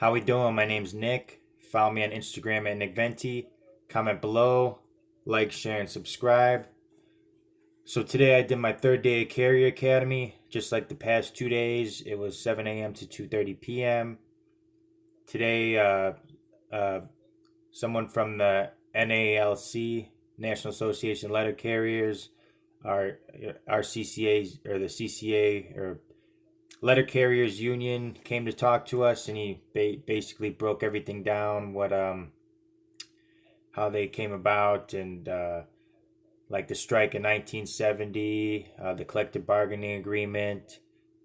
How we doing? My name's Nick. Follow me on Instagram at NickVenti. Comment below, like, share, and subscribe. So today I did my third day at Carrier Academy. Just like the past 2 days, it was 7 a.m. to 2:30 p.m. Today, uh, someone from the NALC, National Association of Letter Carriers, our CCAs or the CCA or Letter Carriers Union came to talk to us, and he basically broke everything down, what how they came about, and like the strike in 1970, the collective bargaining agreement.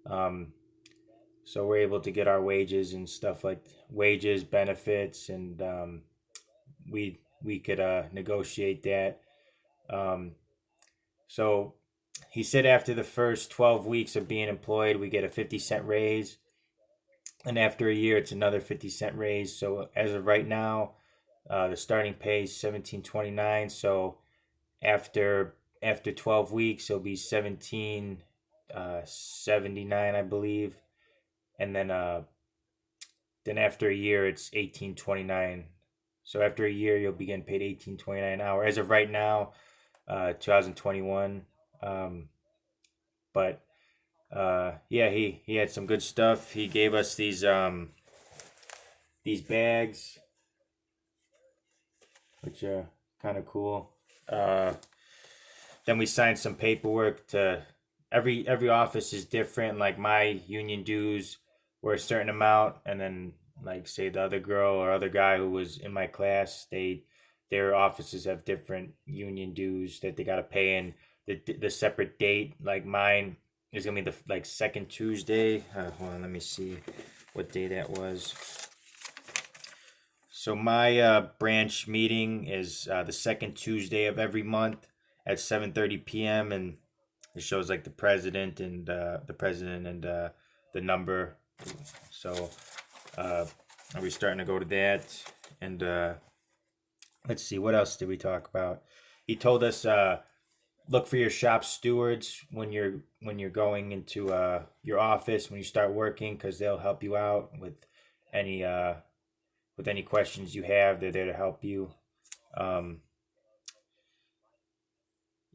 Um, so we're able to get our wages and stuff, like wages, benefits, and we could negotiate that. Um, so he said after the first 12 weeks of being employed, we get a 50-cent raise, and after a year, it's another 50-cent raise. So as of right now, the starting pay is 17.29. So after 12 weeks, it'll be 17.79, I believe, and then after a year, it's 18.29. So after a year, you'll be getting paid 18.29 an hour. As of right now, 2021. But yeah, he had some good stuff. He gave us these bags, which are kind of cool. Then we signed some paperwork to every office is different. Like my union dues were a certain amount, and then like say the other girl or other guy who was in my class, their offices have different union dues that they gotta pay, and the separate date. Like mine is gonna be the like second Tuesday. Hold on, let me see what day that was. So my branch meeting is the second Tuesday of every month at 7:30 p.m. and it shows like the president and the number. So are we starting to go to that? And let's see, what else did we talk about? He told us look for your shop stewards when you're going into your office when you start working, because they'll help you out any uh, with any questions you have. They're there to help you. Um,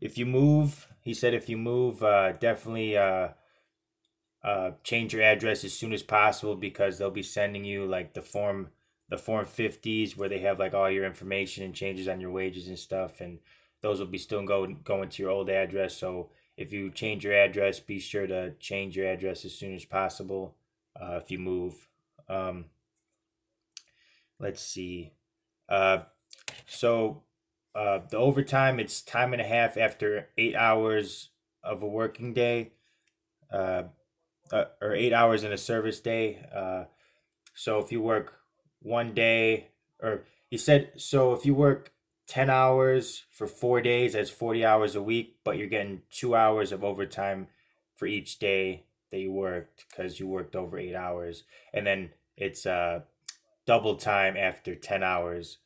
if you move, he said, if you move, definitely change your address as soon as possible, because they'll be sending you like the form 50s where they have like all your information and changes on your wages and stuff, and those will be still going to your old address. So if you change your address, be sure to change your address as soon as possible if you move. Um, let's see. Uh, so the overtime, it's time and a half after 8 hours of a working day, uh, or 8 hours in a service day. So if you work one day, or he said, so if you work 10 hours for 4 days, that's 40 hours a week, but you're getting 2 hours of overtime for each day that you worked because you worked over 8 hours. And then it's double time after 10 hours.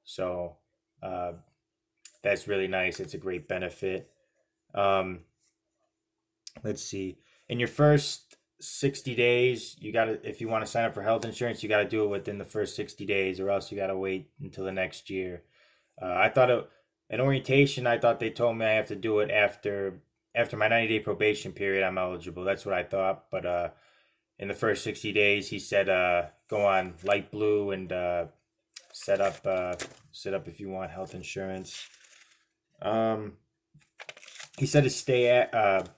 So uh, that's really nice. It's a great benefit. Um, let's see. In your first 60 days, you got to, if you want to sign up for health insurance, you got to do it within the first 60 days, or else you got to wait until the next year. I thought an orientation, I thought they told me I have to do it after my 90-day probation period. I'm eligible. That's what I thought. But in the first 60 days, he said go on Light Blue and set up set up if you want health insurance. Um, he said to stay at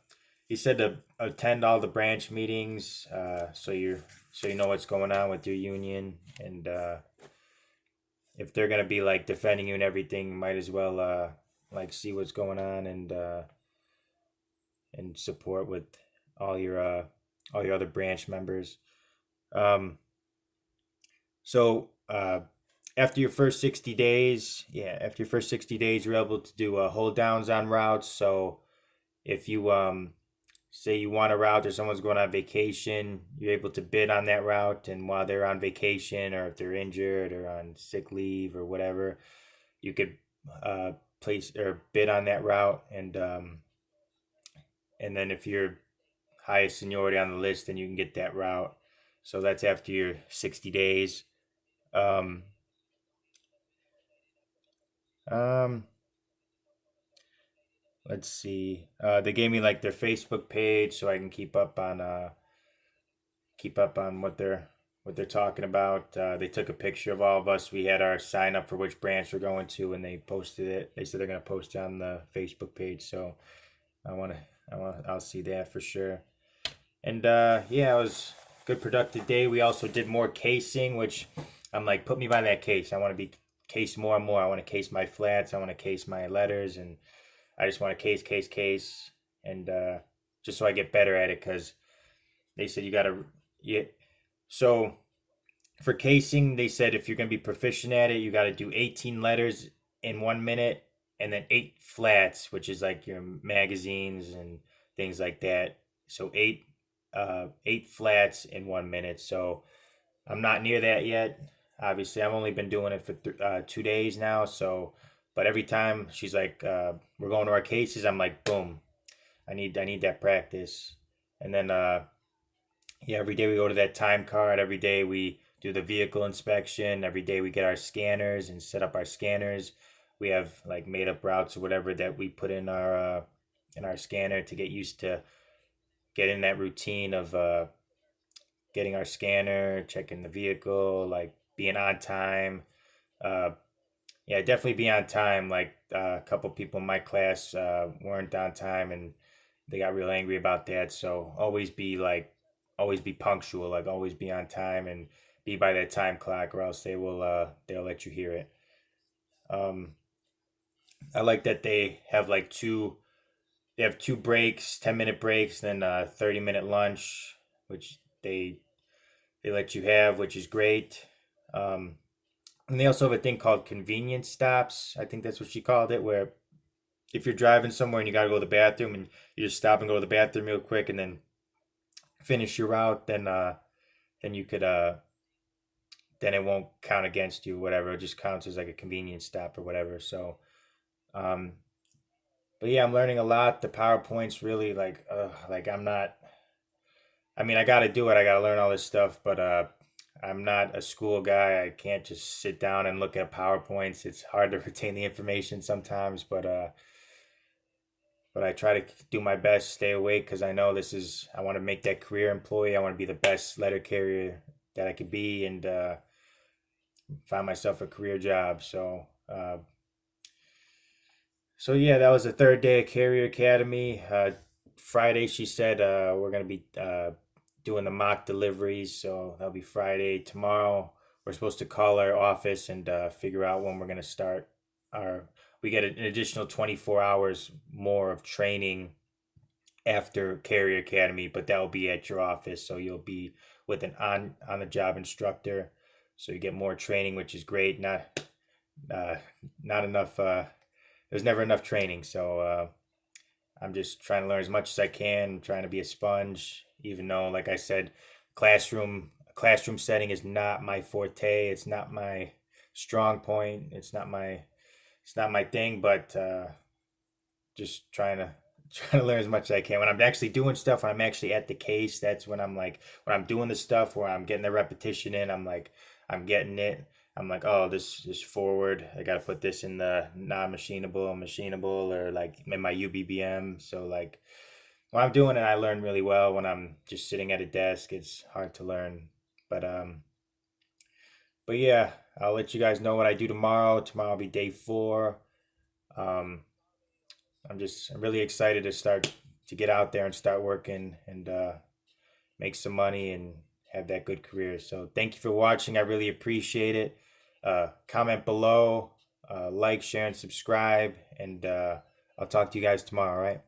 he said to attend all the branch meetings, so you know what's going on with your union, and if they're gonna be like defending you and everything, might as well like see what's going on, and support with all your uh all your other branch members. Um, so after your first 60 days, yeah, after your first 60 days, you're able to do hold downs on routes. So if you say you want a route or someone's going on vacation, you're able to bid on that route, and while they're on vacation, or if they're injured or on sick leave or whatever, you could place or bid on that route, and then if you're highest seniority on the list, then you can get that route. So that's after your 60 days. Um, um, let's see. They gave me like their Facebook page so I can keep up on what they're talking about. They took a picture of all of us. We had our sign up for which branch we're going to, and they posted it. They said they're gonna post it on the Facebook page. So I'll see that for sure. And yeah, it was a good productive day. We also did more casing, which I'm like, put me by that case. I want to be case more and more. I want to case my flats. I want to case my letters, and I just want to case, and just so I get better at it. Because they said you gotta, yeah. So for casing, they said if you're gonna be proficient at it, you got to do 18 letters in 1 minute, and then 8 flats, which is like your magazines and things like that. So 8 flats in 1 minute. So I'm not near that yet. Obviously, I've only been doing it for 2 days now. So, but every time she's like, "We're going to our cases," I'm like, "Boom! I need that practice." And then yeah, every day we go to that time card. Every day we do the vehicle inspection. Every day we get our scanners and set up our scanners. We have like made up routes or whatever that we put in our scanner to get used to get in that routine of getting our scanner, checking the vehicle, like being on time. Uh, yeah, definitely be on time. Like a couple people in my class weren't on time, and they got real angry about that. So always be punctual. Like always be on time and be by that time clock, or else they'll let you hear it. Um, I like that they have like they have two breaks, 10-minute breaks, then a 30-minute lunch, which they let you have, which is great. Um, and they also have a thing called convenience stops. I think that's what she called it, where if you're driving somewhere and you gotta go to the bathroom and you just stop and go to the bathroom real quick and then finish your route, then you could then it won't count against you, whatever. It just counts as like a convenience stop or whatever. So um, but yeah, I'm learning a lot. The PowerPoint's really like I'm not. I mean, I got to do it. I got to learn all this stuff, but I'm not a school guy. I can't just sit down and look at PowerPoints. It's hard to retain the information sometimes, but I try to do my best, stay awake because I know this is. I want to make that career employee. I want to be the best letter carrier that I could be, and find myself a career job. So yeah, that was the third day of Carrier Academy. Friday, she said we're gonna be doing the mock deliveries, so that'll be Friday. Tomorrow, we're supposed to call our office and figure out when we're gonna start our. We get an additional 24 hours more of training after Carrier Academy, but that will be at your office, so you'll be with an on the job instructor, so you get more training, which is great. Uh, Not enough. There's never enough training, so I'm just trying to learn as much as I can, trying to be a sponge, even though, like I said, classroom setting is not my forte. It's not my strong point. It's not my thing, but just trying to learn as much as I can. When I'm actually doing stuff, when I'm actually at the case, that's when I'm like when I'm doing the stuff where I'm getting the repetition in, I'm like I'm getting it. I'm like, oh, this is forward. I gotta put this in the machinable, or like in my UBBM. So like when I'm doing it, I learn really well. When I'm just sitting at a desk, it's hard to learn. But um, but yeah, I'll let you guys know what I do tomorrow. Tomorrow will be day 4. Um, I'm really excited to start to get out there and start working and make some money and have that good career. So thank you for watching. I really appreciate it. Comment below, like, share, and subscribe. And I'll talk to you guys tomorrow, all right?